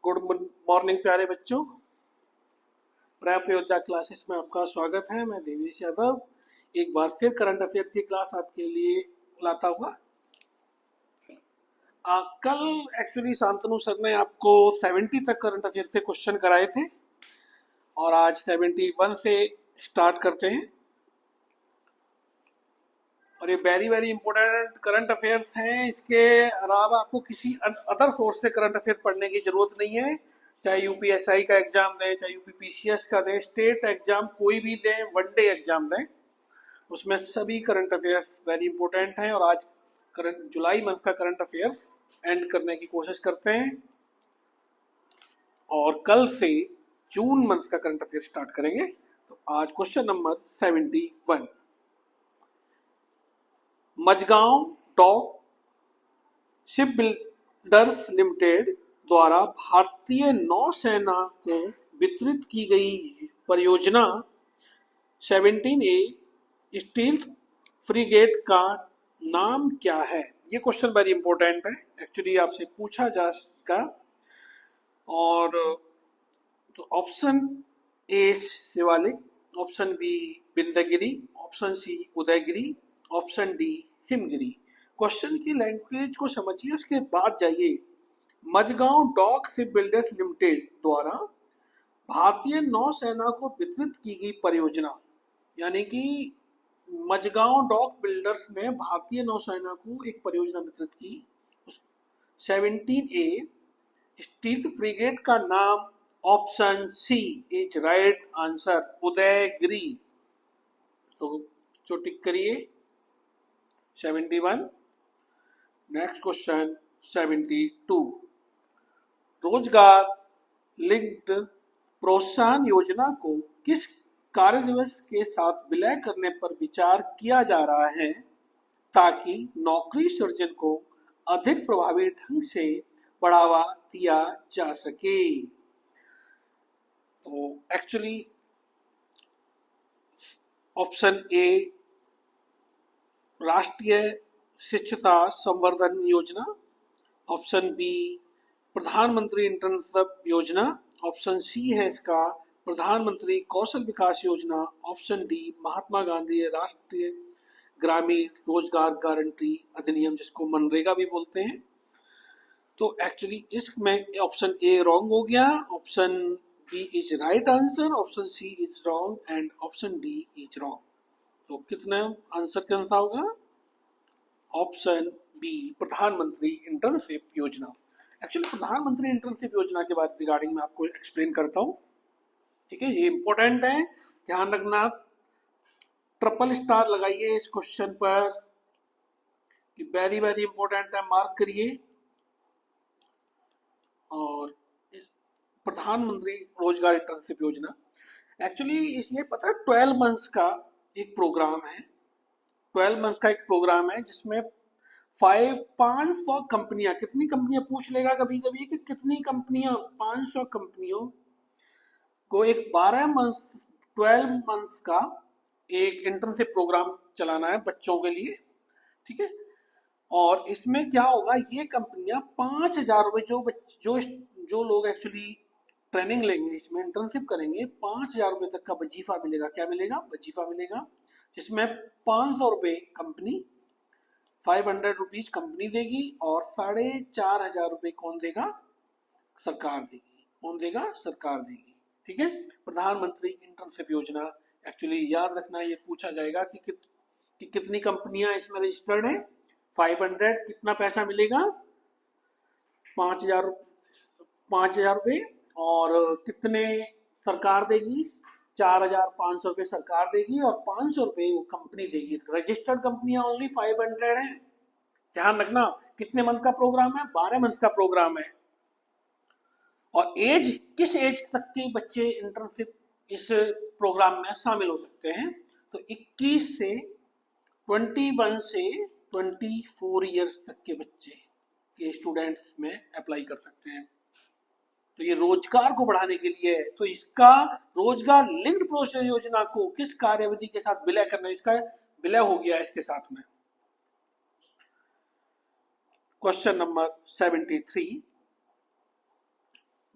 Good morning प्यारे बच्चों। Prep योद्धा क्लासेस में आपका स्वागत है। मैं देवेश यादव एक बार फिर करंट अफेयर की क्लास आपके लिए लाता हुआ। कल एक्चुअली शांतनु सर ने आपको 70 तक करंट अफेयर से क्वेश्चन कराए थे और आज 71 से स्टार्ट करते हैं। और ये very very important current affairs हैं। इसके अलावा आपको किसी अदर सोर्स से करंट अफेयर पढ़ने की जरूरत नहीं है। चाहे यूपीएसआई का एग्जाम दें, चाहे यूपीपीसीएस का दें, स्टेट एग्जाम कोई भी दें, वनडे एग्जाम दें, उसमें सभी करंट अफेयर्स वेरी इंपॉर्टेंट हैं। और आज करंट जुलाई मंथ का करंट अफेयर्स एंड करने की कोशिश करते हैं और कल से जून मंथ का करंट अफेयर स्टार्ट करेंगे। तो आज question number 71, Mazagon dock ship builders limited द्वारा भारतीय नौसेना को वितरित की गई परियोजना 17A स्टील फ्रिगेट का नाम क्या है? ये क्वेश्चन वेरी इंपॉर्टेंट है, एक्चुअली आपसे पूछा जा सकता। और तो option A Shivalik, option B Bindgiri, option C Udaygiri, option D Himgiri. Question की लैंग्वेज को समझिए, उसके बाद जाइए। Mazagon dock ship builders limited द्वारा भारतीय नौसेना को वितरित की गई परियोजना, यानी कि मझगांव डॉक बिल्डर्स ने भारतीय नौसेना को एक परियोजना वितरित की। 17A स्टील फ्रिगेट का नाम option C is right answer, Udaygiri. तो जो टिक करिए 71। नेक्स्ट क्वेश्चन 72, रोजगार लिंक्ड प्रोत्साहन योजना को किस कार्य दिवस के साथ विलय करने पर विचार किया जा रहा है ताकि नौकरी सृजन को अधिक प्रभावी ढंग से बढ़ावा दिया जा सके? तो एक्चुअली ऑप्शन ए राष्ट्रीय शिक्षता संवर्धन योजना, ऑप्शन बी प्रधानमंत्री इंटर्नशिप योजना, ऑप्शन सी है इसका प्रधानमंत्री कौशल विकास योजना, ऑप्शन डी महात्मा गांधी राष्ट्रीय ग्रामीण रोजगार गारंटी अधिनियम, जिसको मनरेगा भी बोलते हैं। तो एक्चुअली इसमें ऑप्शन ए रॉन्ग हो गया, option B is right answer, option C is wrong and option D is wrong. तो कितना आंसर कौन सा होगा? ऑप्शन बी प्रधानमंत्री इंटर्नशिप योजना। एक्चुअली प्रधानमंत्री इंटर्नशिप योजना के बाद रिगार्डिंग मैं आपको एक्सप्लेन करता हूँ, ठीक है? ये इंपॉर्टेंट है, ध्यान रखना। ट्रिपल स्टार लगाइए इस क्वेश्चन पर, वेरी वेरी इंपॉर्टेंट है, मार्क करिए। और प्रधानमंत्री रोजगार इंटर्नशिप योजना एक्चुअली इसलिए पता है 12 मंथ्स का एक प्रोग्राम है। 12 मंथ्स का एक प्रोग्राम है जिसमें 500 कंपनियां, कितनी कंपनियां पूछ लेगा कभी कभी कि कितनी कंपनियां, 500 कंपनियों को एक 12 मंथ्स का एक इंटर्नशिप प्रोग्राम चलाना है बच्चों के लिए, ठीक है? और इसमें क्या होगा, ये कंपनियां 5,000 रुपए जो जो लोग एक्चुअली ट्रेनिंग लेंगे, इसमें इंटर्नशिप करेंगे, 5,000 रुपए तक का वजीफा मिलेगा। क्या मिलेगा? वजीफा मिलेगा, जिसमें 500 रुपए कंपनी, 500 रुपीज कंपनी देगी और 4,500 रुपए कौन देगा? सरकार देगी। कौन देगा? सरकार देगी, ठीक है? प्रधानमंत्री इंटर्नशिप योजना एक्चुअली याद रखना, ये पूछा जाएगा कि कितनी कंपनियां इसमें रजिस्टर्ड हैं। 500, कितना पैसा मिलेगा? 5,000 रुपए, और कितने सरकार देगी? 4,500 रुपए सरकार देगी और 500 रुपए वो कंपनी देगी। रजिस्टर्ड कंपनियां ओनली 500 हैं। ध्यान रखना, कितने मंथ का प्रोग्राम है? 12 मंथ का प्रोग्राम है। और एज, किस एज तक के बच्चे इंटर्नशिप इस प्रोग्राम में शामिल हो सकते हैं? तो 21 से 21 से 24 ईयर्स तक के बच्चे के स्टूडेंट्स में अप्लाई कर सकते हैं। तो ये रोजगार को बढ़ाने के लिए है। तो इसका रोजगार लिंक्ड प्रोत्साहन योजना को किस कार्यविधि के साथ विलय करना है? इसका विलय हो गया इसके साथ में। क्वेश्चन नंबर 73,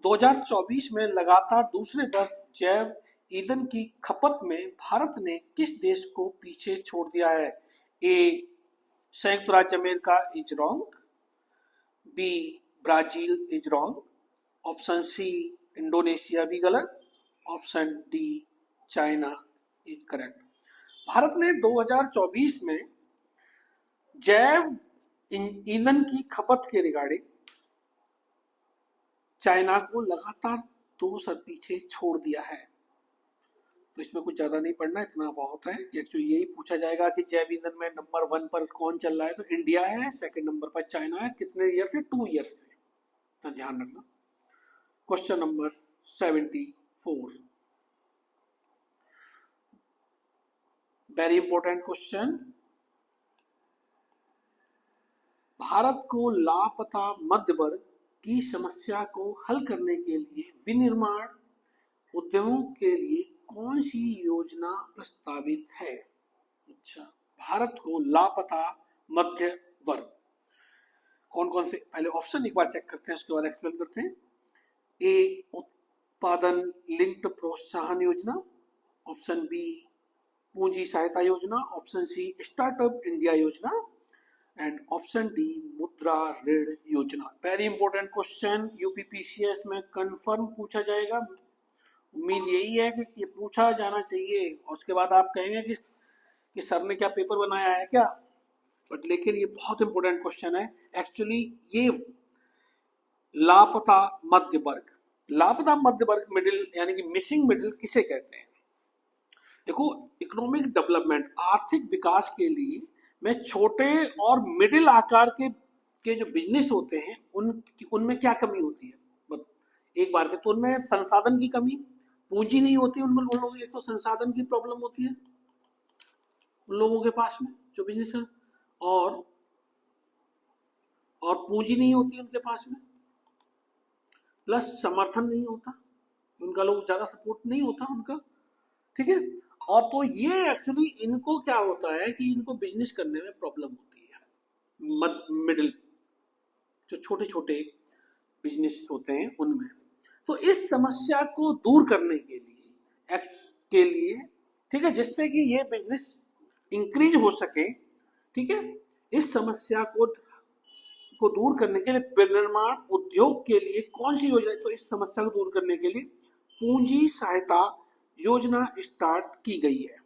2024 में लगातार दूसरे वर्ष जैव ईंधन की खपत में भारत ने किस देश को पीछे छोड़ दिया है? ए संयुक्त राज्य अमेरिका is wrong, B Brazil is wrong, option C Indonesia भी गलत, option D China is correct. Bharat ने 2024 में जैव ईंधन की खपत के रिगार्डिंग चाइना को लगातार 2 साल पीछे छोड़ दिया है। तो इसमें कुछ ज्यादा नहीं पढ़ना, इतना बहुत है कि एक्चुअली यही पूछा जाएगा कि जैव ईंधन में नंबर 1 पर कौन चल रहा है, तो इंडिया है, सेकंड नंबर पर चाइना है, कितने ईयर से? 2 ईयर से, तो ध्यान रखना। Question number 74, very important question. Bharat को लापता मध्य वर्ग की समस्या को हल करने के लिए विनिर्माण उद्यमों के लिए कौन सी योजना प्रस्तावित है? अच्छा, भारत को लापता मध्य वर्ग, कौन कौन से, पहले ऑप्शन एक बार चेक करते हैं, उसके बाद एक्सप्लेन करते हैं। ए उत्पादन लिंक्ड प्रोत्साहन योजना, ऑप्शन बी पूंजी सहायता योजना, ऑप्शन सी स्टार्टअप इंडिया योजना, एंड ऑप्शन डी मुद्रा ऋण योजना। वेरी इंपॉर्टेंट क्वेश्चन, यूपीपीसीएस में कंफर्म पूछा जाएगा। उम्मीद यही है कि ये पूछा जाना चाहिए, और उसके बाद आप कहेंगे कि सर ने क्या पेपर बनाया है क्या, बट लेकिन ये बहुत इंपॉर्टेंट क्वेश्चन है। एक्चुअली ये लापता मध्य वर्ग, लापता मध्य वर्ग, मिडिल यानी कि मिसिंग मिडिल किसे कहते हैं? देखो, इकोनॉमिक डेवलपमेंट, आर्थिक विकास के लिए में छोटे और मिडिल आकार के जो बिजनेस होते हैं उनमें क्या कमी होती है एक बार के, तो उनमें संसाधन की कमी, पूंजी नहीं होती उनमें, उन लोगों एक तो संसाधन की प्रॉब्लम होती है उन लोगों के पास में जो बिजनेस है, और पूंजी नहीं होती उनके पास में, प्लस समर्थन नहीं होता उनका, लोग ज्यादा सपोर्ट नहीं होता उनका, ठीक है। और तो ये एक्चुअली इनको क्या होता है कि इनको बिजनेस करने में प्रॉब्लम होती है, मिडिल जो छोटे छोटे बिजनेस होते हैं उनमें। तो इस समस्या को दूर करने के लिए ठीक है, जिससे कि ये बिजनेस इंक्रीज हो सके, ठीक है, इस समस्या को दूर करने के लिए विनिर्माण उद्योग के लिए कौन सी योजना है? तो इस समस्या को दूर करने के लिए पूंजी सहायता योजना स्टार्ट की गई है,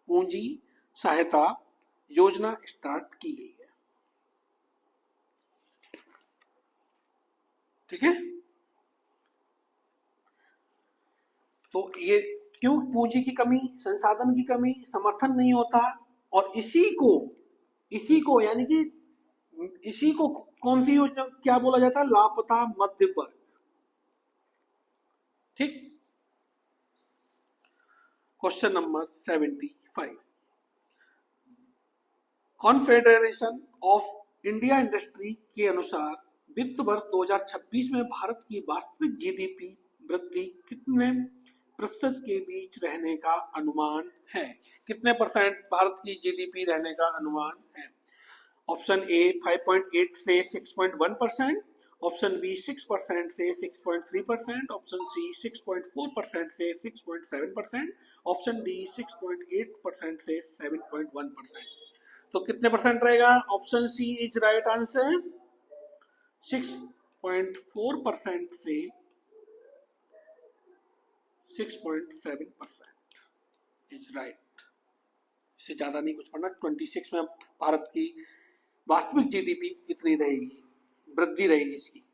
पूंजी सहायता योजना स्टार्ट की गई है, ठीक है। तो ये क्यों? पूंजी की कमी, संसाधन की कमी, समर्थन नहीं होता, और इसी को यानी कि इसी को कौन सी योजना क्या बोला जाता है? लापता मध्य वर्ग, ठीक। Question number 75, confederation of India industry के अनुसार वित्त वर्ष 2026 में भारत की वास्तविक जीडीपी वृद्धि कितने प्रतिशत के बीच रहने का अनुमान है? कितने परसेंट भारत की जीडीपी रहने का अनुमान है? ऑप्शन ए 5.8 से 6.1%, ऑप्शन बी 6% से 6.3%, ऑप्शन सी 6.4% से 6.7%, ऑप्शन डी 6.8% से 7.1%। तो कितने परसेंट रहेगा? Option C is right answer, 6.4% से 6.7% इज राइट। इससे ज्यादा नहीं कुछ पढ़ना। 26 में भारत की वास्तविक जीडीपी इतनी रहेगी, वृद्धि रहेगी इसकी।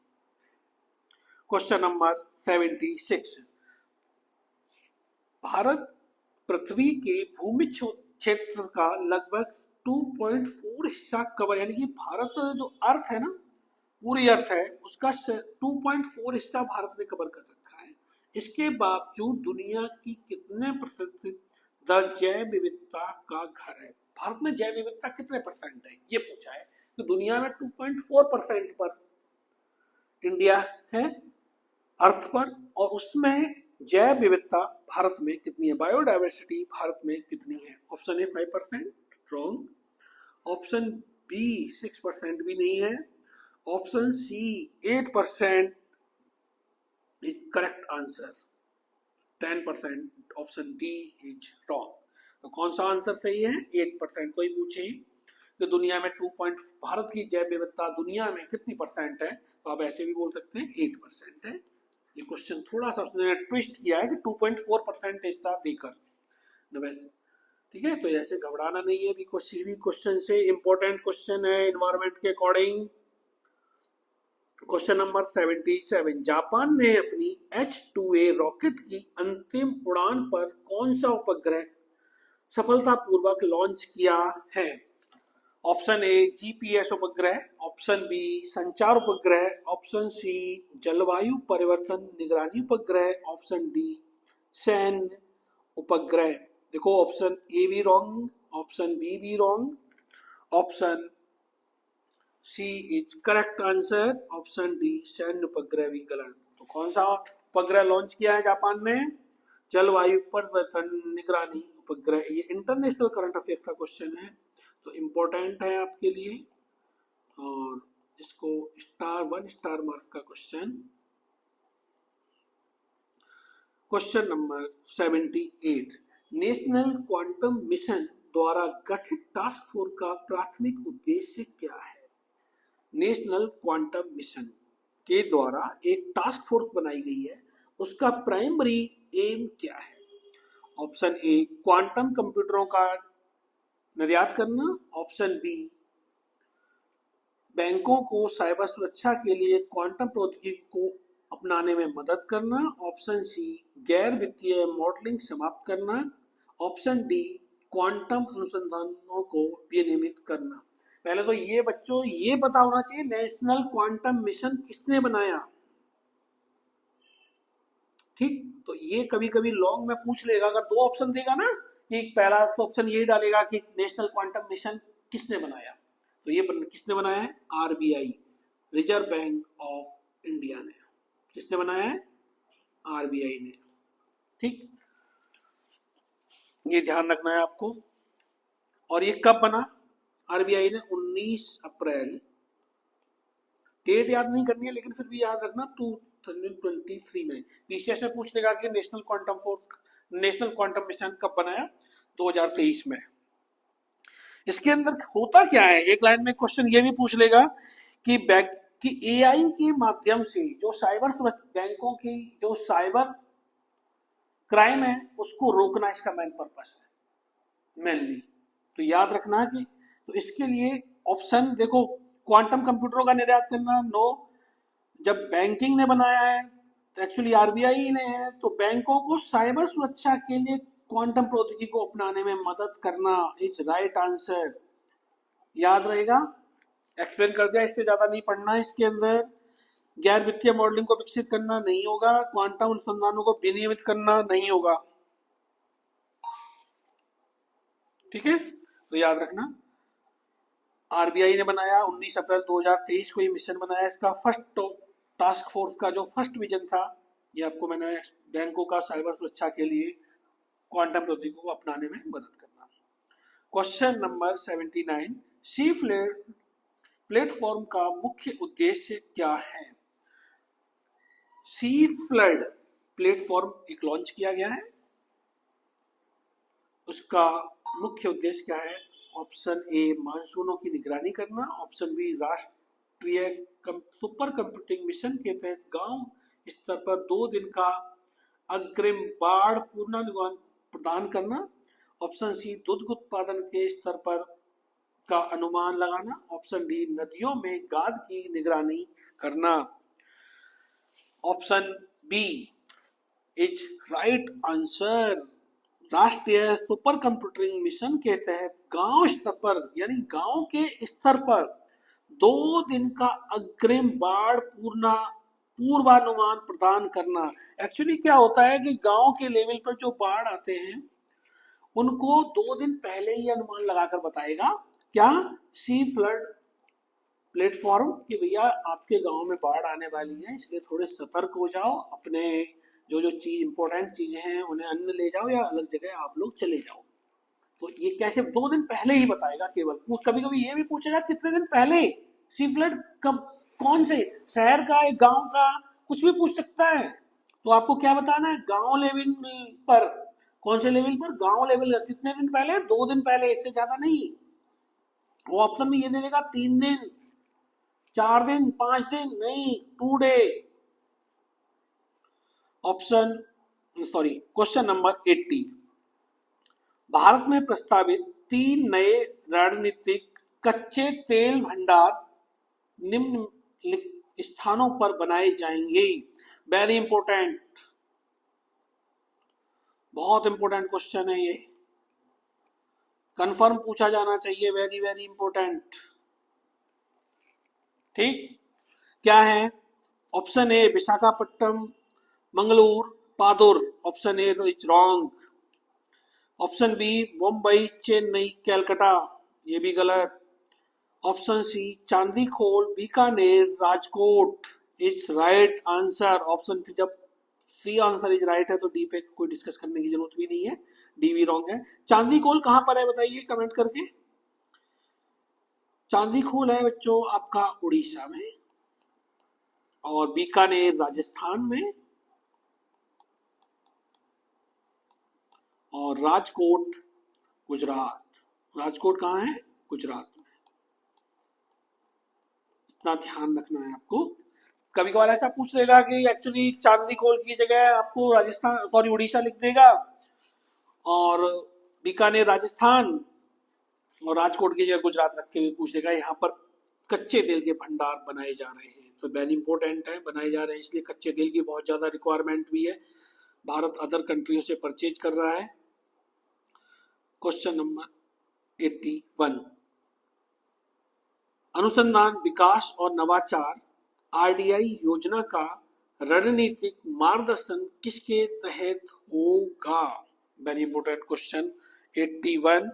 क्वेश्चन नंबर 76, भारत पृथ्वी के भूमि क्षेत्र का लगभग 2.4 हिस्सा कवर, यानी कि भारत जो अर्थ है ना, पूरी अर्थ है, उसका 2.4 हिस्सा भारत ने कवर कर रखा है। इसके बावजूद दुनिया की कितने प्रतिशत जैव विविधता का घर है? भारत में जैव विविधता कितने परसेंट है ये पूछा है। तो दुनिया में 2.4% पर इंडिया है अर्थ पर, और उसमें जैव विविधता भारत में कितनी है, बायोडाइवर्सिटी भारत में कितनी है? Option A 5%, wrong. Option B 6% भी नहीं है, option C 8%, is correct answer. 10% option D is wrong. तो कौन सा आंसर सही है? 8%। कोई पूछे कि दुनिया में भारत की जैव विविधता दुनिया में कितनी परसेंट है, तो आप ऐसे भी बोल सकते हैं 8% है। ये क्वेश्चन थोड़ा सा उसने ट्विस्ट किया है कि 2.4% हिस्सा देकर वैसे, ठीक है। तो ऐसे घबराना नहीं है, भी क्वेश्चन से इंपॉर्टेंट क्वेश्चन है इन्वायरमेंट के अकॉर्डिंग। क्वेश्चन नंबर 77, जापान ने अपनी H2A रॉकेट की अंतिम उड़ान पर कौन सा उपग्रह सफलतापूर्वक लॉन्च किया है? ऑप्शन ए जीपीएस उपग्रह, ऑप्शन बी संचार उपग्रह, ऑप्शन सी जलवायु परिवर्तन निगरानी उपग्रह, ऑप्शन डी सैन्य उपग्रह। देखो ऑप्शन ए भी रॉन्ग, ऑप्शन बी भी wrong, option C is correct answer, option D सैन्य उपग्रह भी गलत। तो कौन सा उपग्रह लॉन्च किया है जापान ने? जलवायु परिवर्तन निगरानी उपग्रह। ये इंटरनेशनल करंट अफेयर का क्वेश्चन है, तो इम्पोर्टेंट है आपके लिए, और इसको *1 स्टार मार्क्स का question. Question number 78, national quantum mission द्वारा गठित टास्क फोर्स का प्राथमिक उद्देश्य क्या है? नेशनल क्वांटम मिशन के द्वारा एक टास्क फोर्स बनाई गई है, उसका प्राइमरी एम क्या है? ऑप्शन ए क्वांटम कंप्यूटरों का निर्यात करना, ऑप्शन बी बैंकों को साइबर सुरक्षा के लिए क्वांटम प्रौद्योगिकी को अपनाने में मदद करना, ऑप्शन सी गैर वित्तीय मॉडलिंग समाप्त करना, ऑप्शन डी क्वांटम अनुसंधानों को विनियमित करना। पहले तो ये बच्चों ये पता होना चाहिए नेशनल क्वांटम मिशन किसने बनाया, ठीक। तो ये कभी कभी लॉन्ग में पूछ लेगा, अगर 2 ऑप्शन देगा ना, कि पहला तो ऑप्शन यही डालेगा कि नेशनल क्वांटम मिशन किसने बनाया, तो ये किसने बनाया है? RBI, reserve bank of India ने। किसने बनाया है? आरबीआई ने, ठीक। ये ध्यान रखना है आपको। और ये कब बना आरबीआई ने? 19 अप्रैल। डेट याद नहीं करनी है, लेकिन फिर भी याद रखना 2023 में। पीसीएस में पूछ लेगा कि नेशनल क्वांटम मिशन कब बनाया? 2023 में। इसके अंदर होता क्या है, एक लाइन में क्वेश्चन ये भी पूछ लेगा कि एआई के माध्यम से जो बैंकों की जो साइबर क्राइम है उसको रोकना इसका मेन पर्पस है मेनली। तो याद रखना कि तो इसके लिए ऑप्शन देखो, क्वांटम कंप्यूटरों का निर्यात करना नो, जब बैंकिंग ने बनाया है तो एक्चुअली आरबीआई ने है, तो बैंकों को साइबर सुरक्षा के लिए क्वांटम प्रौद्योगिकी को अपनाने में मदद करना इज राइट आंसर। याद रहेगा, एक्सप्लेन कर दिया, इससे ज्यादा नहीं पढ़ना है इसके अंदर। गैर वित्तीय मॉडलिंग को विकसित करना नहीं होगा, क्वांटम अनुसंधानों को विनियमित करना नहीं होगा, ठीक है। तो याद रखना आरबीआई ने बनाया 19 अप्रैल 2023 को ये मिशन बनाया। इसका फर्स्ट टास्क फोर्स का जो फर्स्ट विजन था, ये आपको मैंने बैंकों का साइबर सुरक्षा के लिए क्वांटम प्रौद्योगिकी को अपनाने में मदद करना। क्वेश्चन नंबर 79, सी प्लेटफॉर्म का मुख्य उद्देश्य क्या है? सी फ्लड प्लेटफॉर्म एक लॉन्च किया गया है, उसका मुख्य उद्देश्य क्या है? ऑप्शन ए मानसूनों की निगरानी करना, ऑप्शन बी राष्ट्रीय सुपर कंप्यूटिंग मिशन के तहत गांव स्तर पर 2 दिन का अग्रिम बाढ़ पूर्वानुमान प्रदान करना, ऑप्शन सी दूध उत्पादन के स्तर पर का अनुमान लगाना, ऑप्शन डी नदियों में गाद की निगरानी करना। Option B is right answer. राष्ट्रीय सुपर कंप्यूटिंग मिशन के तहत गांव स्तर पर यानी गांव के स्तर पर 2 दिन का अग्रिम बाढ़ पूर्वानुमान प्रदान करना। एक्चुअली क्या होता है कि गांव के लेवल पर जो बाढ़ आते हैं उनको 2 दिन पहले ही अनुमान लगाकर बताएगा क्या? सी फ्लड प्लेटफॉर्म कि भैया आपके गांव में बाढ़ आने वाली है, इसलिए थोड़े सतर्क हो जाओ, अपने जो जो चीज इंपॉर्टेंट चीजें हैं उन्हें अन्न ले जाओ या अलग जगह आप लोग चले जाओ। तो ये कैसे 2 दिन पहले ही बताएगा केवल। कभी कभी ये भी पूछेगा कितने दिन पहले, सी फ्लड कब, कौन से शहर का, एक गांव का, कुछ भी पूछ सकता है। तो आपको क्या बताना है, गांव लेवल पर, कौन से लेवल पर, गांव लेवल, कितने दिन पहले, 2 दिन पहले, इससे ज्यादा नहीं। वो ऑप्शन में ये दे देगा 3 दिन, 4 दिन, 5 दिन, नहीं, 2 day. Option, sorry, question number 80, Bharat में प्रस्तावित 3 नए रणनीतिक कच्चे तेल भंडार निम्नलिखित स्थानों पर बनाए जाएंगे। वेरी इंपॉर्टेंट, बहुत इंपॉर्टेंट क्वेश्चन है ये, कंफर्म पूछा जाना चाहिए, वेरी वेरी इंपॉर्टेंट। ठीक, क्या है? ऑप्शन ए विशाखापट्टनम, मंगलूर, पादुर, option A is wrong. Option B Mumbai, Chennai, Calcutta, ये भी गलत। ऑप्शन सी चांदी खोल, Bikaner, Rajkot is right answer. Option, जब सी आंसर इज राइट है तो डी पे कोई डिस्कस करने की जरूरत भी नहीं है, डी भी रॉन्ग है। चांदी खोल कहां पर है बताइए कमेंट करके। चांदी खोल है बच्चों आपका उड़ीसा में, और बीकानेर राजस्थान में, और राजकोट गुजरात। राजकोट कहाँ है? गुजरात में। इतना ध्यान रखना है आपको। कभी कभार ऐसा पूछ लेगा कि एक्चुअली चांदी खोल की जगह आपको राजस्थान, सॉरी, उड़ीसा लिख देगा, और बीकानेर राजस्थान, और राजकोट की जगह गुजरात रख के भी पूछ देगा। यहाँ पर कच्चे तेल के भंडार बनाए जा रहे हैं, तो वेरी इंपॉर्टेंट है, बनाए जा रहे हैं इसलिए कच्चे तेल की बहुत ज्यादा रिक्वायरमेंट भी है, भारत अदर कंट्रियों से परचेज कर रहा है। क्वेश्चन नंबर 81, अनुसंधान विकास और नवाचार आरडीआई योजना का रणनीतिक मार्गदर्शन किसके तहत होगा? वेरी इंपॉर्टेंट क्वेश्चन 81,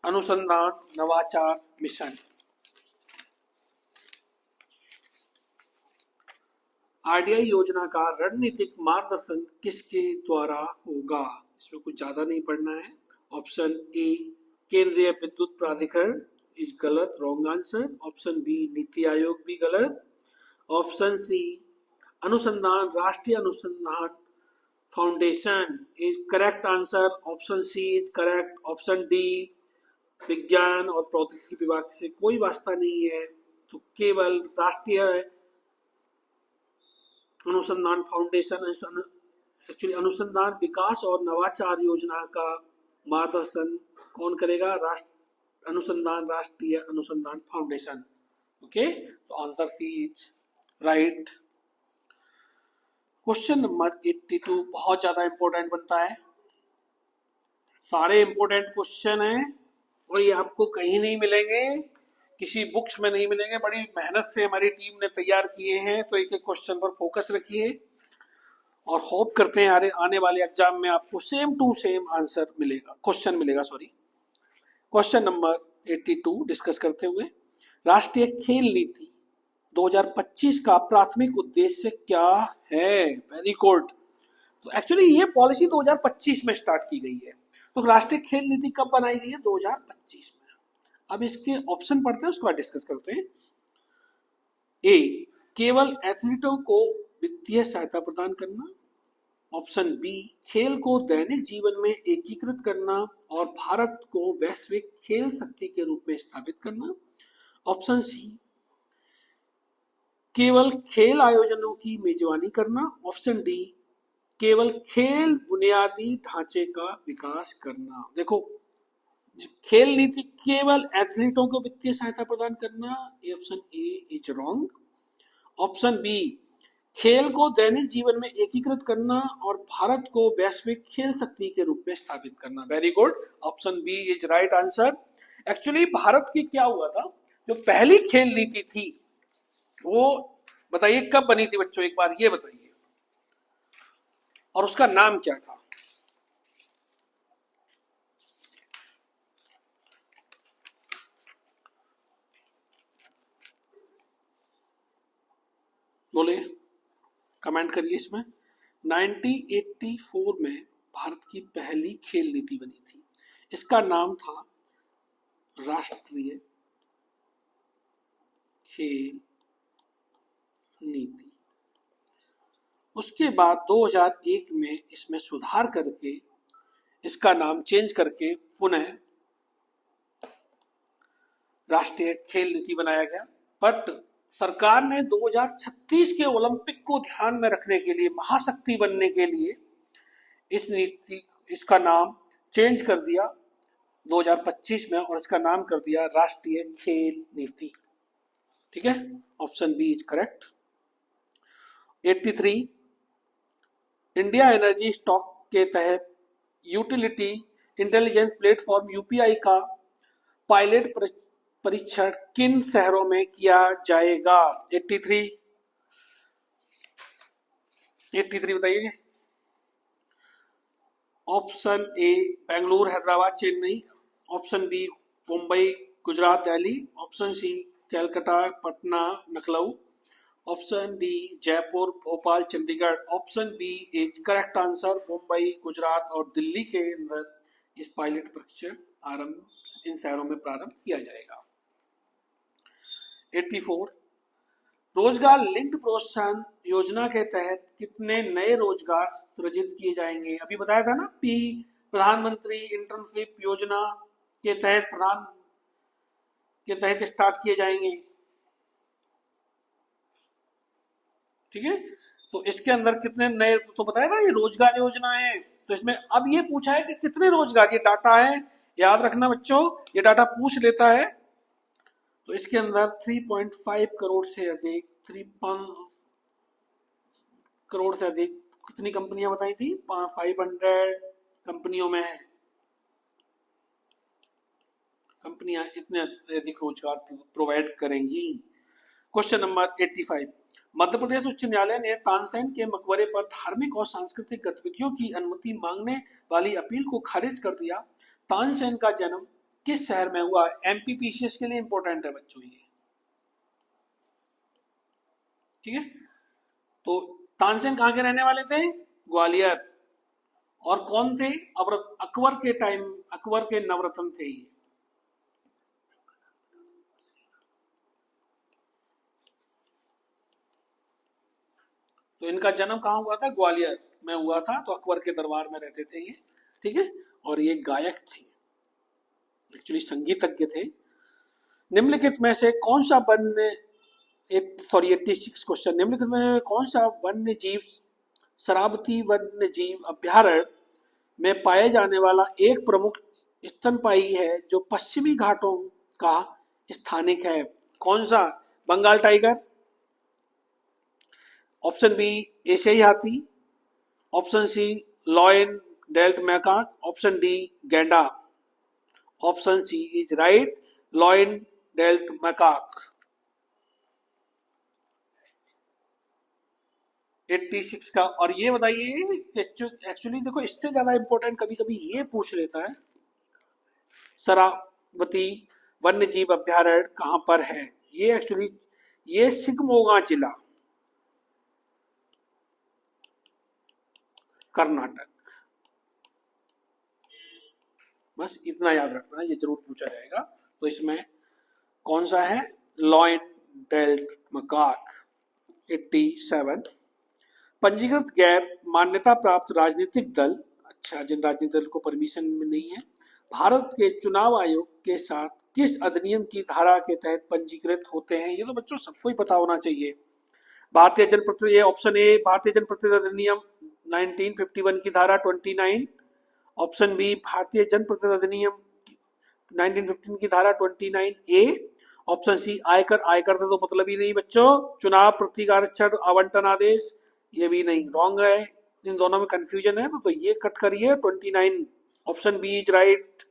अनुसंधान नवाचार मिशन, आरडीआई योजना का रणनीतिक मार्गदर्शन किसके द्वारा होगा? इसमें कुछ ज्यादा नहीं पढ़ना है। ऑप्शन ए केंद्रीय विद्युत प्राधिकरण इज गलत, wrong answer. Option B NITI Aayog भी गलत। ऑप्शन सी अनुसंधान राष्ट्रीय अनुसंधान foundation is correct answer. Option C is correct. Option D विज्ञान और प्रौद्योगिकी विभाग से कोई वास्ता नहीं है, तो केवल राष्ट्रीय अनुसंधान फाउंडेशन, एक्चुअली अनुसंधान विकास और नवाचार योजना का मार्गदर्शन कौन करेगा? अनुसंधान राष्ट्रीय अनुसंधान फाउंडेशन। ओके, तो answer C is right. Question number 82 बहुत ज्यादा इंपॉर्टेंट बनता है, सारे इंपॉर्टेंट क्वेश्चन हैं, और ये आपको कहीं नहीं मिलेंगे, किसी बुक्स में नहीं मिलेंगे, बड़ी मेहनत से हमारी टीम ने तैयार किए हैं, तो एक एक क्वेश्चन पर फोकस रखिए, और होप करते हैं आने वाले एग्जाम में आपको सेम टू सेम आंसर मिलेगा, क्वेश्चन मिलेगा, सॉरी। क्वेश्चन नंबर 82 डिस्कस करते हुए, राष्ट्रीय खेल नीति 2025 का प्राथमिक उद्देश्य क्या है? Very good. तो एक्चुअली ये पॉलिसी 2025 में स्टार्ट की गई है, तो राष्ट्रीय खेल नीति कब बनाई गई है? 2025 में। अब इसके ऑप्शन पढ़ते हैं, उसके बाद डिस्कस करते हैं। ए केवल एथलीटों को वित्तीय सहायता प्रदान करना। ऑप्शन बी खेल को दैनिक जीवन में एकीकृत करना और भारत को वैश्विक खेल शक्ति के रूप में स्थापित करना। ऑप्शन सी केवल खेल आयोजनों की मेजबानी करना। ऑप्शन डी केवल खेल बुनियादी ढांचे का विकास करना। देखो, खेल नीति केवल एथलीटों को वित्तीय सहायता प्रदान करना, ये option A is wrong. Option B खेल को दैनिक जीवन में एकीकृत करना और भारत को वैश्विक खेल शक्ति के रूप में स्थापित करना। Very good, option B is right answer. Actually Bharat की क्या हुआ था, जो पहली खेल नीति थी वो बताइए कब बनी थी बच्चों, एक बार ये बताइए, और उसका नाम क्या था? बोले, कमेंट करिए इसमें। 1984 में भारत की पहली खेल नीति बनी थी, इसका नाम था राष्ट्रीय खेल नीति। उसके बाद 2001 में इसमें सुधार करके इसका नाम चेंज करके पुनः राष्ट्रीय खेल नीति बनाया गया। बट सरकार ने 2036 के ओलंपिक को ध्यान में रखने के लिए, महाशक्ति बनने के लिए इस नीति इसका नाम चेंज कर दिया 2025 में, और इसका नाम कर दिया राष्ट्रीय खेल नीति। ठीक है, option B is correct. 83 India energy stack के तहत यूटिलिटी इंटेलिजेंस प्लेटफॉर्म यूपीआई का पायलट परीक्षण किन शहरों में किया जाएगा? 83 बताइए। Option A Bengaluru, Hyderabad, Chennai. Option B Mumbai, Gujarat, Delhi. Option C Calcutta, Patna, Lucknow. Option D Jaipur, Bhopal, Chandigarh. Option B is correct answer Mumbai, Gujarat और दिल्ली के अंदर इस पायलट परीक्षण इन शहरों में प्रारंभ किया जाएगा। 84 रोजगार लिंक्ड प्रोत्साहन योजना के तहत कितने नए रोजगार सृजित किए जाएंगे? अभी बताया था ना, प्रधानमंत्री इंटर्नशिप योजना के तहत स्टार्ट किए जाएंगे। ठीक है, तो इसके अंदर कितने नए, तो बताया था ये रोजगार योजना है, तो इसमें अब ये पूछा है कि कितने रोजगार, ये डाटा है, याद रखना बच्चों, ये डाटा पूछ लेता है। तो इसके अंदर 3.5 करोड़ से अधिक, 3 करोड़ से अधिक कितनी कंपनियां बताई थी? 500 कंपनियों में है, कंपनियां इतने अधिक रोजगार प्रोवाइड करेंगी। क्वेश्चन नंबर 85 मध्य प्रदेश उच्च न्यायालय ने तानसेन के मकबरे पर धार्मिक और सांस्कृतिक गतिविधियों की अनुमति मांगने वाली अपील को खारिज कर दिया। तानसेन का जन्म किस शहर में हुआ? एमपीपीसीएस के लिए इंपॉर्टेंट है बच्चों ये। ठीक है, तो तानसेन कहां के रहने वाले थे? ग्वालियर। और कौन थे? अकबर के टाइम, अकबर के नवरत्न थे ये। तो इनका जन्म कहाँ हुआ था? ग्वालियर में हुआ था, तो अकबर के दरबार में रहते थे ये। ठीक है, और ये गायक थे, एक्चुअली संगीतज्ञ थे। निम्नलिखित में से कौन सा वन्य 86 क्वेश्चन, निम्नलिखित में कौन सा वन्य जीव शरावती वन्य जीव अभ्यारण्य में पाए जाने वाला एक प्रमुख स्तनपायी है जो पश्चिमी घाटों का स्थानिक है? कौन सा? बंगाल टाइगर। ऑप्शन बी एशियाई हाथी। Option C lion tailed macaque. Option D गैंडा। Option C is right, lion tailed macaque. 86 का। और ये बताइए, एक्चुअली देखो इससे ज्यादा इंपॉर्टेंट कभी कभी ये पूछ लेता है, शरावती वन्य जीव अभ्यारण्य कहां पर है? ये एक्चुअली ये शिवमोगा जिला, कर्नाटक। बस इतना याद रखना, ये जरूर पूछा जाएगा। तो इसमें कौन सा है? Lion tailed macaque. 87 पंजीकृत गैर मान्यता प्राप्त राजनीतिक दल, अच्छा जिन राजनीतिक दल को परमिशन में नहीं है, भारत के चुनाव आयोग के साथ किस अधिनियम की धारा के तहत पंजीकृत होते हैं? ये तो बच्चों सबको ही पता होना चाहिए। भारतीय जनप्रतिनिधि, ये ऑप्शन ए भारतीय जनप्रतिनिधि अधिनियम 1951 की धारा 29। ऑप्शन बी भारतीय जनप्रतिनिधि अधिनियम 1915 की धारा 29A। ऑप्शन सी आयकर से तो मतलब ही नहीं बच्चों, चुनाव प्रतिआरक्षण आवंटन आदेश, ये भी नहीं, रॉन्ग है, इन दोनों में कंफ्यूजन है, तो ये कट करिए 29। Option B is right.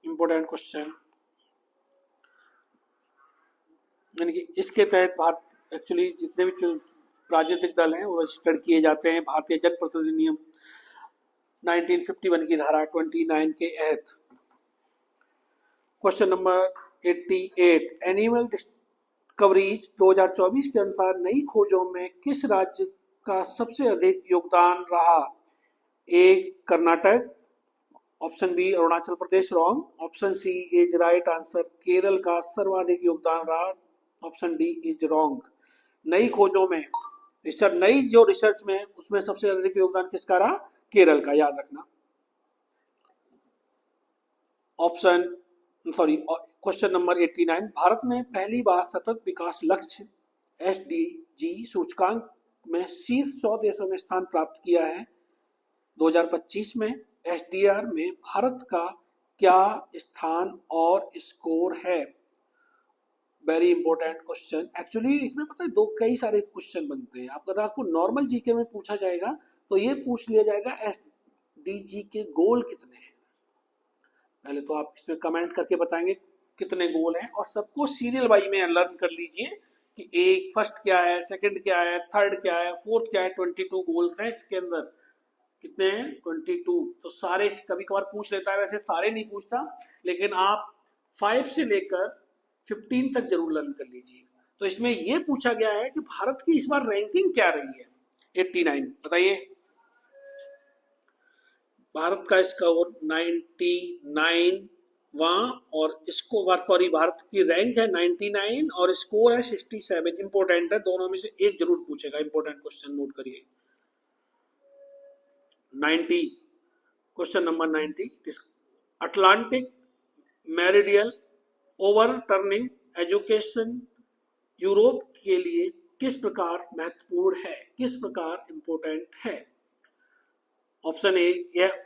Important question, यानी कि इसके तहत भारत एक्चुअली जितने भी राजनीतिक दल हैं वो रजिस्टर्ड किए जाते हैं भारतीय जनप्रतिनिधि नियम 1951 की धारा 29 के तहत। क्वेश्चन नंबर 88 एनिमल डिस्कवरीज 2024 के अनुसार नई खोजों में किस राज्य का सबसे अधिक योगदान रहा? A Karnataka. Option B Arunachal Pradesh, wrong. Option C is right answer, Kerala का सर्वाधिक योगदान रहा। Option D is wrong. नई खोजों में रिसर्च, नई जो रिसर्च में उसमें सबसे अधिक योगदान किसका रहा? केरल का, याद रखना। Option sorry question number 89, Bharat में पहली बार सतत विकास लक्ष्य एसडीजी सूचकांक में शीर्ष 100 देशों में स्थान प्राप्त किया है। 2025 में एसडीआर में भारत का क्या स्थान और स्कोर है? Very important question. एक्चुअली इसमें पता है दो कई सारे क्वेश्चन बनते हैं। अगर आपको नॉर्मल जीके में पूछा जाएगा तो ये पूछ लिया जाएगा एसडीजी के गोल कितने हैं। पहले तो आप इसमें कमेंट करके बताएंगे कितने गोल हैं, और सबको सीरियल वाइज में लर्न कर लीजिए कि एक फर्स्ट क्या है, सेकंड क्या है, थर्ड क्या है, फोर्थ क्या है। 22 गोल्स हैं इसके अंदर। कितने हैं? 22। तो सारे कभी कभार पूछ लेता है, वैसे सारे नहीं पूछता, लेकिन आप 5 से लेकर 15 तक जरूर लर्न कर लीजिए। तो इसमें यह पूछा गया है कि भारत की इस बार रैंकिंग क्या रही है? 89। बताइए। भारत का स्कोर 99 वहां, और स्कोर सॉरी भारत की रैंक है 99 और स्कोर है 67। इंपॉर्टेंट है, दोनों में से एक जरूर पूछेगा। इंपॉर्टेंट क्वेश्चन नोट करिए। 90 question number 90, Atlantic meridian overturning education Europe के लिए किस प्रकार महत्वपूर्ण है? किस प्रकार इंपॉर्टेंट है? ऑप्शन ए, यह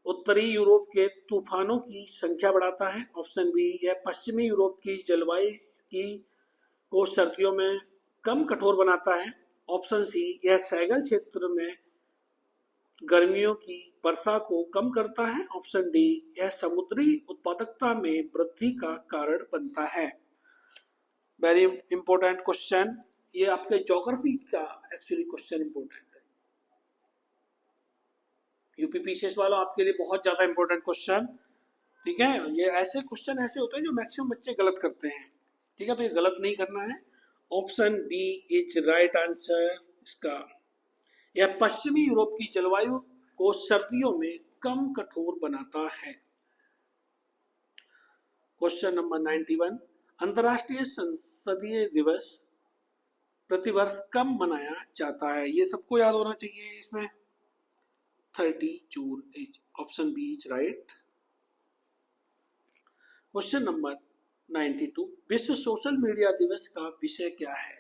उत्तरी यूरोप के तूफानों की संख्या बढ़ाता है। ऑप्शन बी, यह पश्चिमी यूरोप की जलवायु की को सर्दियों में कम कठोर बनाता है। ऑप्शन सी, यह सैगल क्षेत्र में गर्मियों की वर्षा को कम करता है। ऑप्शन डी, यह समुद्री उत्पादकता में वृद्धि का कारण बनता है। Very important question. ये आपके ज्योग्राफी का एक्चुअली क्वेश्चन इंपॉर्टेंट है। यूपीपीसीएस वालों आपके लिए बहुत ज्यादा इंपॉर्टेंट क्वेश्चन। ठीक है, ये ऐसे क्वेश्चन ऐसे होते हैं जो मैक्सिमम बच्चे गलत करते हैं। ठीक है, तो ये गलत नहीं करना है। Option B is right answer इसका। यह पश्चिमी यूरोप की जलवायु को सर्दियों में कम कठोर बनाता है। क्वेश्चन नंबर 91, अंतर्राष्ट्रीय संसदीय दिवस प्रतिवर्ष कब मनाया जाता है? ये सबको याद होना चाहिए। इसमें 30 जून is option B is right. Question number 92, विश्व सोशल मीडिया दिवस का विषय क्या है?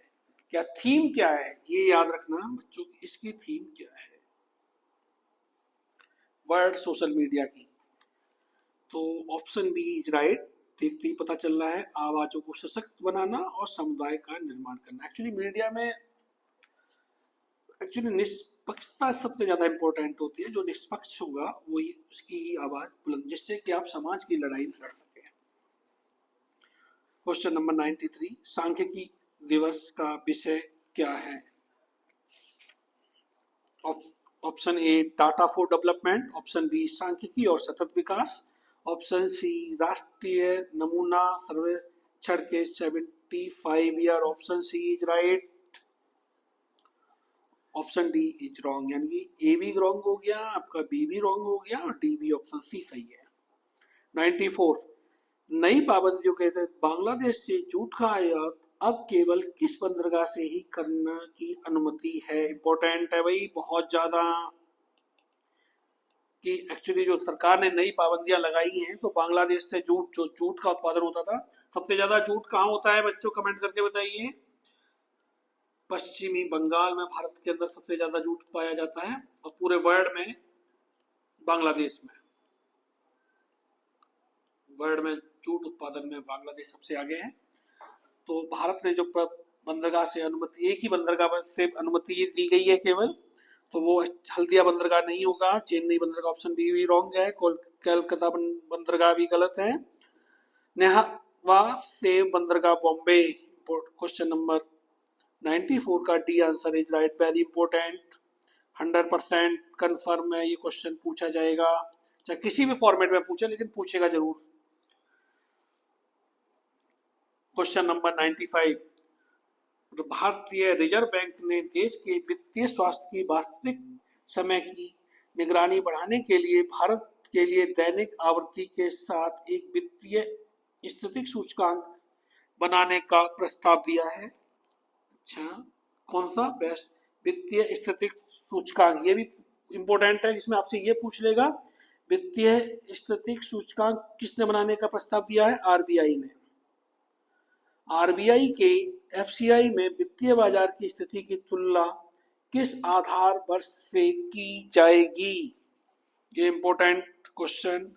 क्या थीम क्या है? ये याद रखना बच्चों की, इसकी थीम क्या है वर्ल्ड सोशल मीडिया की? तो ऑप्शन बी इज राइट। देखते ही पता चल रहा है, आवाजों को सशक्त बनाना और समुदाय का निर्माण करना। एक्चुअली मीडिया में एक्चुअली निष्पक्षता सबसे ज्यादा इंपॉर्टेंट होती है। जो निष्पक्ष होगा वही उसकी ही आवाज बुलंद, जिससे कि आप समाज की लड़ाई लड़ सके। क्वेश्चन नंबर 93, सांख्यिकी दिवस का विषय क्या है? Option A, data for development. Option B, सांख्यिकी और सतत विकास। ऑप्शन सी, राष्ट्रीय नमूना सर्वेक्षण के 75 year. Option C is right. Option D is wrong, यानी कि ए भी रॉन्ग हो गया आपका, बी भी रॉन्ग हो गया और डी भी ऑप्शन सी सही है। 94, नई पाबंदियों के तहत बांग्लादेश से जूट का आयात अब केवल किस बंदरगाह से ही करने की अनुमति है? इंपॉर्टेंट है भाई बहुत ज्यादा, कि एक्चुअली जो सरकार ने नई पाबंदियां लगाई हैं तो बांग्लादेश से जूट का उत्पादन होता था। सबसे ज्यादा जूट कहाँ होता है बच्चों? कमेंट करके बताइए। पश्चिमी बंगाल में भारत के अंदर सबसे ज्यादा जूट पाया जाता है, और पूरे वर्ल्ड में बांग्लादेश में, वर्ल्ड में जूट उत्पादन में बांग्लादेश सबसे आगे है। तो भारत ने जो बंदरगाह से अनुमति, एक ही बंदरगाह से अनुमति दी गई है केवल, तो वो हल्दिया बंदरगाह नहीं होगा। चेन्नई बंदरगाह ऑप्शन बी भी रॉन्ग है। कोलकाता बंदरगाह भी गलत है। नेहवा से बंदरगाह बॉम्बे। क्वेश्चन नंबर 94 का D answer is right. Very important, 100% confirm है, ये क्वेश्चन पूछा जाएगा चाहे किसी भी फॉर्मेट में पूछे, लेकिन पूछेगा जरूर। क्वेश्चन नंबर 95, भारतीय रिजर्व बैंक ने देश के वित्तीय स्वास्थ्य की वास्तविक समय की निगरानी बढ़ाने के लिए भारत के लिए दैनिक आवृत्ति के साथ एक वित्तीय स्थिति सूचकांक बनाने का प्रस्ताव दिया है। अच्छा, कौन सा? बेस्ट वित्तीय स्थिति सूचकांक, ये भी इंपॉर्टेंट है, जिसमें आपसे ये पूछ लेगा वित्तीय स्थिति सूचकांक किसने बनाने का प्रस्ताव दिया है? आरबीआई ने। आरबीआई के एफसीआई में वित्तीय बाजार की स्थिति की तुलना किस आधार वर्ष से की जाएगी? ये इंपॉर्टेंट क्वेश्चन।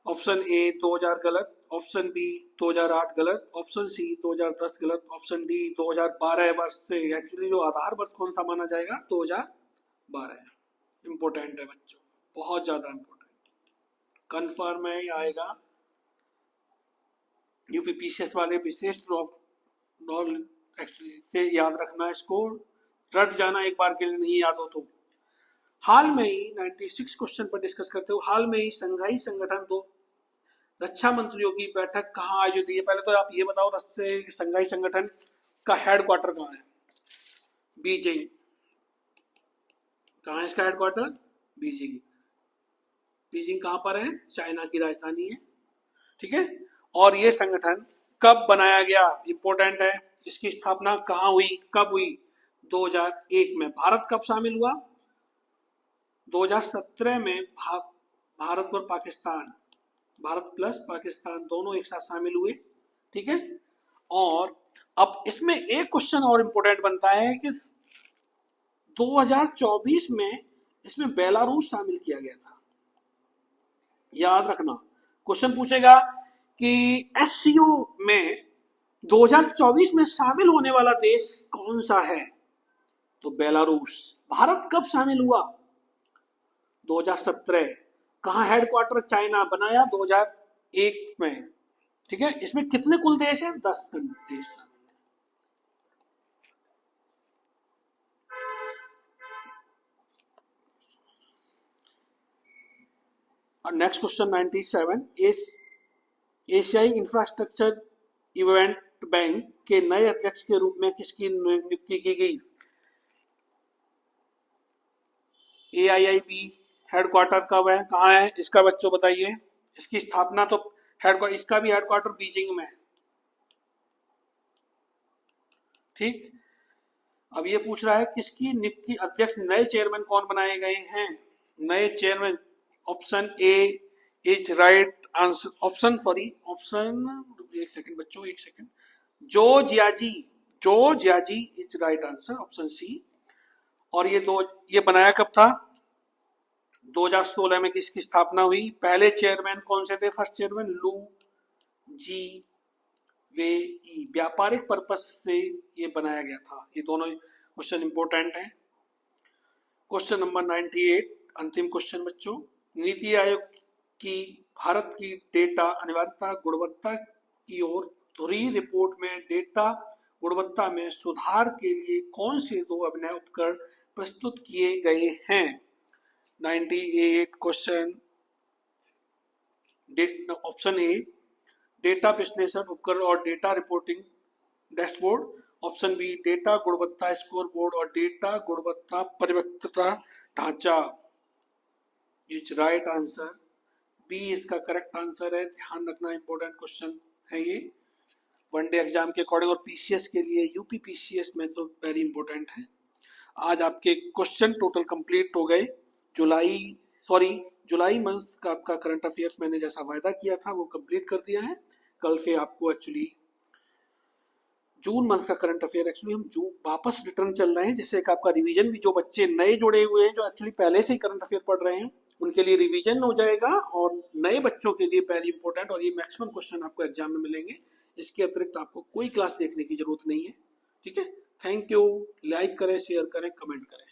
ऑप्शन ए 2000 गलत, ऑप्शन बी 2008 गलत, ऑप्शन सी 2010 गलत, ऑप्शन डी 2012 वर्ष से। एक्चुअली जो आधार वर्ष कौन सा माना जाएगा? 2012। इंपॉर्टेंट है बच्चों, बहुत ज्यादा इंपॉर्टेंट। कंफर्म है, आएगा। यूपीपीसीएस वाले विशेष एक्चुअली से याद रखना, इसको रट जाना एक बार के लिए, नहीं याद हो तो। हाल में ही 96 क्वेश्चन पर डिस्कस करते हो। हाल में ही संघाई संगठन दो रक्षा मंत्रियों की बैठक कहाँ आयोजित हुई है? पहले तो आप ये बताओ संघाई संगठन का हेडक्वार्टर कहाँ है? बीजिंग। कहाँ है इसका हेडक्वार्टर? बीजिंग। बीजिंग कहाँ पर है? चाइना की राजधानी है। ठीक है। और ये संगठन कब बनाया गया? इंपॉर्टेंट है। इसकी स्थापना कहाँ हुई, कब हुई? 2001 में। भारत कब शामिल हुआ? 2017 में। भारत और पाकिस्तान, भारत प्लस पाकिस्तान दोनों एक साथ शामिल हुए। ठीक है। और अब इसमें एक क्वेश्चन और इंपॉर्टेंट बनता है कि 2024 में इसमें बेलारूस शामिल किया गया था। याद रखना, क्वेश्चन पूछेगा कि एससीओ में 2024 में शामिल होने वाला देश कौन सा है? तो बेलारूस। भारत कब शामिल हुआ? 2017। कहाँ हेडक्वार्टर? चाइना। बनाया 2001 में। ठीक है। इसमें कितने कुल देश हैं? 10 देश शामिल हैं। और नेक्स्ट क्वेश्चन 97। एशियाई इंफ्रास्ट्रक्चर इवेंट बैंक के नए अध्यक्ष के रूप में किसकी नियुक्ति की गई? AIIB हेडक्वार्टर कब है, कहाँ है इसका बच्चों बताइए? इसकी स्थापना तो हेडक्वार्टर, इसका भी हेडक्वार्टर बीजिंग में। ठीक। अब ये पूछ रहा है किसकी नियुक्ति अध्यक्ष, नए चेयरमैन कौन बनाए गए हैं? नए chairman, option A is right answer, option एक सेकंड बच्चों, एक सेकंड। जो जियाजी is right answer, option C. और ये बनाया कब था? 2016 में किसकी स्थापना हुई? पहले चेयरमैन कौन से थे? फर्स्ट चेयरमैन लू जी वेई। व्यापारिक पर्पस से ये बनाया गया था। ये दोनों क्वेश्चन इंपॉर्टेंट हैं। क्वेश्चन नंबर 98, अंतिम क्वेश्चन बच्चों। नीति आयोग की भारत की डेटा अनिवार्यता गुणवत्ता की ओर धुरी रिपोर्ट में डेटा गुणवत्ता में सुधार के लिए कौन से 2 अभिनव उपकरण प्रस्तुत किए गए हैं? 98 क्वेश्चन। ऑप्शन ए डेटा विश्लेषण उपकरण और data reporting dashboard, option B data गुणवत्ता स्कोर बोर्ड और डेटा गुणवत्ता परिपक्वता ढांचा। इज राइट आंसर, बी इसका करेक्ट आंसर है। ध्यान रखना, इंपॉर्टेंट क्वेश्चन है ये वनडे एग्जाम के अकॉर्डिंग, और पीसीएस के लिए, यूपी पीसीएस में तो वेरी इंपॉर्टेंट है। आज आपके क्वेश्चन टोटल कंप्लीट हो गए। जुलाई मंथ का आपका करंट अफेयर्स मैंने जैसा वायदा किया था वो कंप्लीट कर दिया है। कल से आपको एक्चुअली जून मंथ का करंट अफेयर, एक्चुअली हम जून वापस रिटर्न चल रहे हैं, जैसे एक आपका रिवीजन भी, जो बच्चे नए जुड़े हुए हैं, जो एक्चुअली पहले से ही करंट अफेयर पढ़ रहे हैं, उनके लिए रिवीजन हो जाएगा, और नए बच्चों के लिए वेरी इंपॉर्टेंट, और ये मैक्सिमम क्वेश्चन आपको एग्जाम में मिलेंगे। इसके अतिरिक्त आपको कोई क्लास देखने की जरूरत नहीं है। ठीक है। Thank you. लाइक करें, शेयर करें, कमेंट करें।